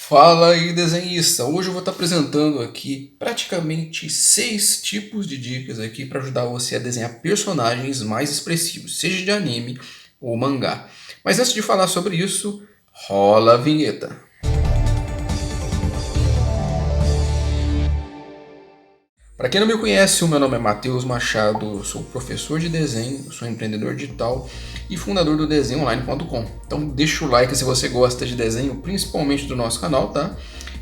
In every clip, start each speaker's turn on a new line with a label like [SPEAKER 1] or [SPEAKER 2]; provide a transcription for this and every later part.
[SPEAKER 1] Fala aí, desenhista! Hoje eu vou estar apresentando aqui praticamente 6 tipos de dicas aqui para ajudar você a desenhar personagens mais expressivos, seja de anime ou mangá. Mas antes de falar sobre isso, rola a vinheta. Para quem não me conhece, o meu nome é Matheus Machado, sou professor de desenho, sou empreendedor digital e fundador do desenhoonline.com. Então deixa o like se você gosta de desenho, principalmente do nosso canal, tá?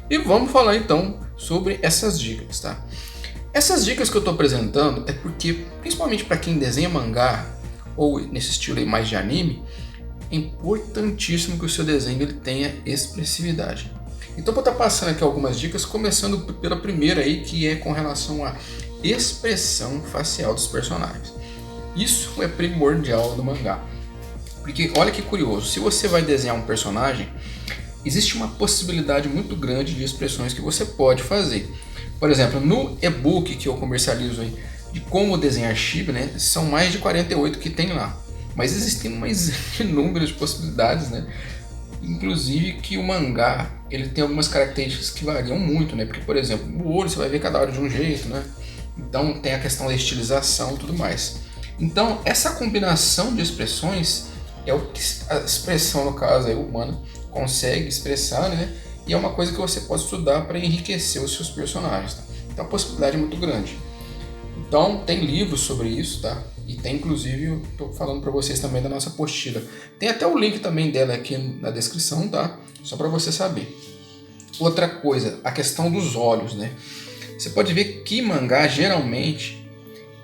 [SPEAKER 1] E vamos falar então sobre essas dicas, tá? Essas dicas que eu estou apresentando é porque, principalmente para quem desenha mangá ou nesse estilo aí mais de anime, é importantíssimo que o seu desenho ele tenha expressividade. Então vou estar passando aqui algumas dicas, começando pela primeira aí, que é com relação à expressão facial dos personagens. Isso é primordial no mangá. Porque olha que curioso, se você vai desenhar um personagem, existe uma possibilidade muito grande de expressões que você pode fazer. Por exemplo, no e-book que eu comercializo aí, de como desenhar chibi, né, são mais de 48 que tem lá. Mas existem mais inúmeras possibilidades, né? Inclusive que o mangá ele tem algumas características que variam muito, né? Porque, por exemplo, o olho você vai ver cada hora de um jeito, né? Então tem a questão da estilização e tudo mais. Então essa combinação de expressões é o que a expressão, no caso aí, humana, consegue expressar, né? E é uma coisa que você pode estudar para enriquecer os seus personagens. Tá? Então a possibilidade é muito grande. Então tem livros sobre isso, tá? E tem inclusive, estou falando para vocês também da nossa apostila. Tem até o link também dela aqui na descrição, tá? Só para você saber. Outra coisa, a questão dos olhos, né? Você pode ver que mangá geralmente,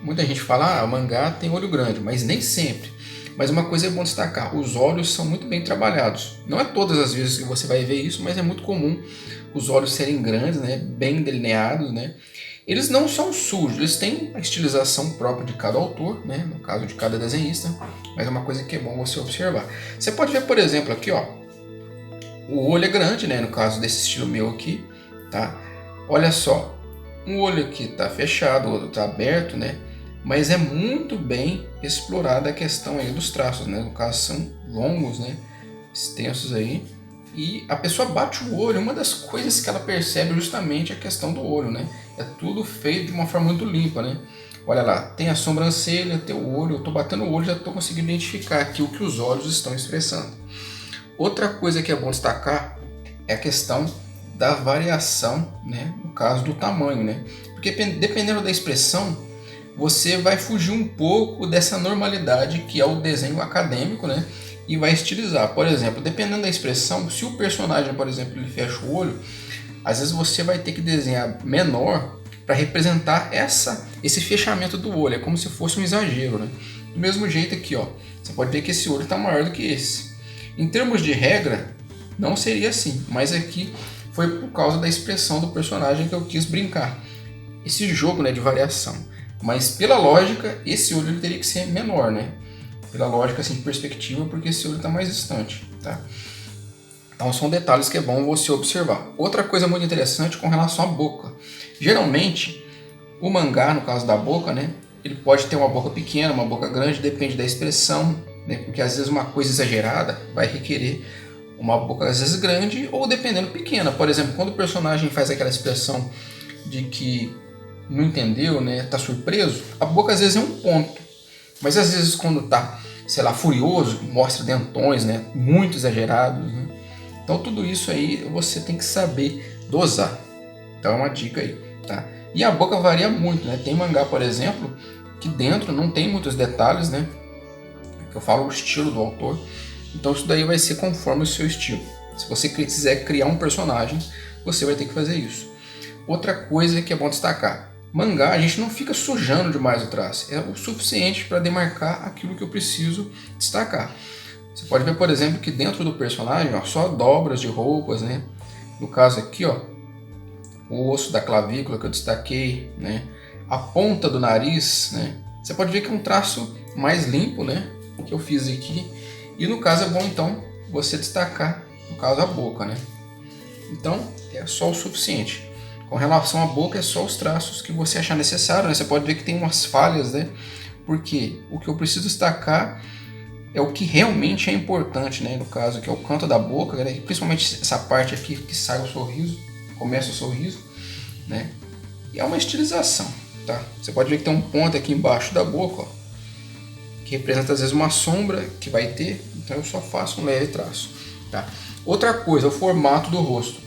[SPEAKER 1] muita gente fala, mangá tem olho grande, mas nem sempre. Mas uma coisa é bom destacar, os olhos são muito bem trabalhados. Não é todas as vezes que você vai ver isso, mas é muito comum os olhos serem grandes, né? Bem delineados, né? Eles não são sujos, eles têm a estilização própria de cada autor, né? No caso de cada desenhista, mas é uma coisa que é bom você observar. Você pode ver, por exemplo, aqui, ó, o olho é grande, né? No caso desse estilo meu aqui, tá? Olha só, um olho aqui está fechado, o outro está aberto, né? Mas é muito bem explorada a questão aí dos traços, né? No caso são longos, né? Extensos aí. E a pessoa bate o olho, uma das coisas que ela percebe é justamente a questão do olho, né? É tudo feito de uma forma muito limpa, né? Olha lá, tem a sobrancelha, tem o olho, eu estou batendo o olho, já estou conseguindo identificar aqui o que os olhos estão expressando. Outra coisa que é bom destacar é a questão da variação, né? No caso do tamanho, né? Porque dependendo da expressão, você vai fugir um pouco dessa normalidade que é o desenho acadêmico, né? E vai estilizar. Por exemplo, dependendo da expressão, se o personagem, por exemplo, ele fecha o olho, às vezes você vai ter que desenhar menor para representar esse fechamento do olho. É como se fosse um exagero, né? Do mesmo jeito aqui, ó, você pode ver que esse olho está maior do que esse. Em termos de regra, não seria assim, mas aqui foi por causa da expressão do personagem que eu quis brincar. Esse jogo, né, de variação. Mas pela lógica, esse olho ele teria que ser menor, né? Pela lógica, assim, de perspectiva, porque esse olho está mais distante, tá? Então são detalhes que é bom você observar. Outra coisa muito interessante com relação à boca. Geralmente, o mangá, no caso da boca, né? Ele pode ter uma boca pequena, uma boca grande, depende da expressão, né? Porque às vezes uma coisa exagerada vai requerer uma boca às vezes grande ou dependendo pequena. Por exemplo, quando o personagem faz aquela expressão de que não entendeu, né? Tá surpreso, a boca às vezes é um ponto. Mas às vezes quando tá, sei lá, furioso, mostra dentões, né? Muito exagerados, né? Então tudo isso aí você tem que saber dosar. Então é uma dica aí, tá? E a boca varia muito, né? Tem mangá, por exemplo, que dentro não tem muitos detalhes, né? Que eu falo o estilo do autor. Então isso daí vai ser conforme o seu estilo. Se você quiser criar um personagem, você vai ter que fazer isso. Outra coisa que é bom destacar. Mangá, a gente não fica sujando demais o traço. É o suficiente para demarcar aquilo que eu preciso destacar. Você pode ver, por exemplo, que dentro do personagem, ó, só dobras de roupas, né? No caso aqui, ó, o osso da clavícula que eu destaquei, né? A ponta do nariz, né? Você pode ver que é um traço mais limpo, né? Que eu fiz aqui. E no caso é bom, então, você destacar, no caso, a boca, né? Então, é só o suficiente. Com relação à boca, é só os traços que você achar necessário, né? Você pode ver que tem umas falhas, né? Porque o que eu preciso destacar é o que realmente é importante, né? No caso, que é o canto da boca, né? Principalmente essa parte aqui que sai o sorriso, começa o sorriso, né? E é uma estilização, tá? Você pode ver que tem um ponto aqui embaixo da boca, ó, que representa às vezes uma sombra que vai ter, então eu só faço um leve traço, tá? Outra coisa, o formato do rosto.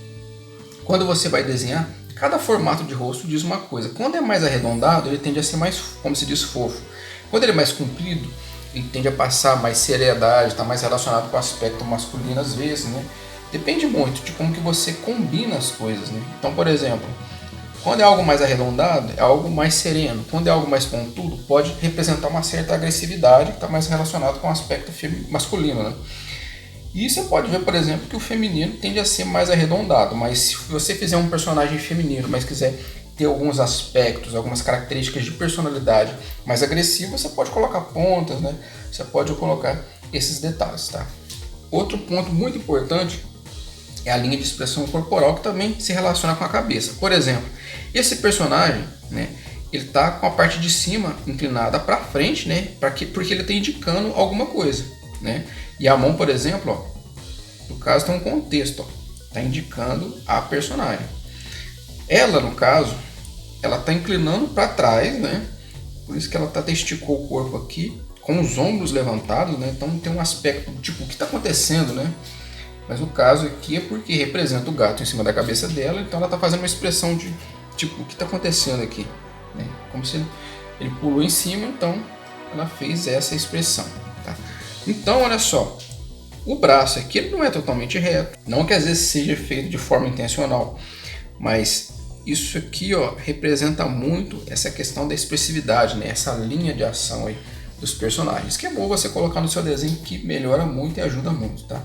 [SPEAKER 1] Quando você vai desenhar, cada formato de rosto diz uma coisa. Quando é mais arredondado, ele tende a ser mais, como se diz, fofo. Quando ele é mais comprido, ele tende a passar mais seriedade, está mais relacionado com o aspecto masculino às vezes, né? Depende muito de como que você combina as coisas, né? Então, por exemplo, quando é algo mais arredondado, é algo mais sereno. Quando é algo mais pontudo, pode representar uma certa agressividade que está mais relacionado com o aspecto masculino, né? E você pode ver, por exemplo, que o feminino tende a ser mais arredondado, mas se você fizer um personagem feminino, mas quiser ter alguns aspectos, algumas características de personalidade mais agressiva, você pode colocar pontas, né? Você pode colocar esses detalhes, tá? Outro ponto muito importante é a linha de expressão corporal, que também se relaciona com a cabeça. Por exemplo, esse personagem, né, ele está com a parte de cima inclinada para frente, né, porque ele está indicando alguma coisa, né? E a mão, por exemplo, ó, no caso tem um contexto, está indicando a personagem. Ela, no caso, ela está inclinando para trás, né? Por isso que ela até esticou o corpo aqui, com os ombros levantados, né? Então tem um aspecto tipo, o que está acontecendo, né? Mas o caso aqui é porque representa o gato em cima da cabeça dela, então ela está fazendo uma expressão de tipo, o que está acontecendo aqui, né? Como se ele pulou em cima, então ela fez essa expressão, tá? Então, olha só, o braço aqui ele não é totalmente reto, não que às vezes seja feito de forma intencional, mas isso aqui, ó, representa muito essa questão da expressividade, né? Essa linha de ação aí dos personagens, que é bom você colocar no seu desenho, que melhora muito e ajuda muito, tá?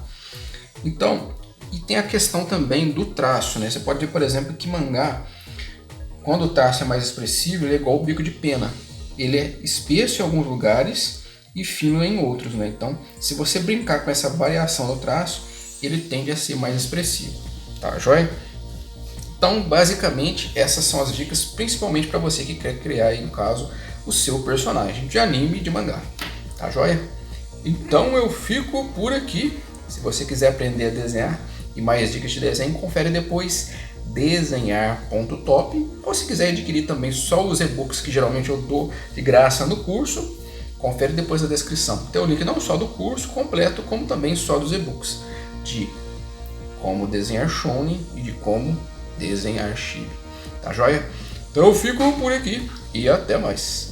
[SPEAKER 1] Então, e tem a questão também do traço, né? Você pode ver, por exemplo, que mangá, quando o traço é mais expressivo, ele é igual o bico de pena. Ele é espesso em alguns lugares e fino em outros, né? Então, se você brincar com essa variação do traço, ele tende a ser mais expressivo, tá joia? Então, basicamente, essas são as dicas, principalmente para você que quer criar, aí, no caso, o seu personagem de anime e de mangá, tá joia? Então, eu fico por aqui. Se você quiser aprender a desenhar e mais dicas de desenho, confere depois desenhar.top, ou se quiser adquirir também só os e-books que geralmente eu dou de graça no curso, confere depois na descrição. Tem o link não só do curso completo, como também só dos e-books de como desenhar shonen e de como desenhar chibi. Tá joia? Então eu fico por aqui e até mais.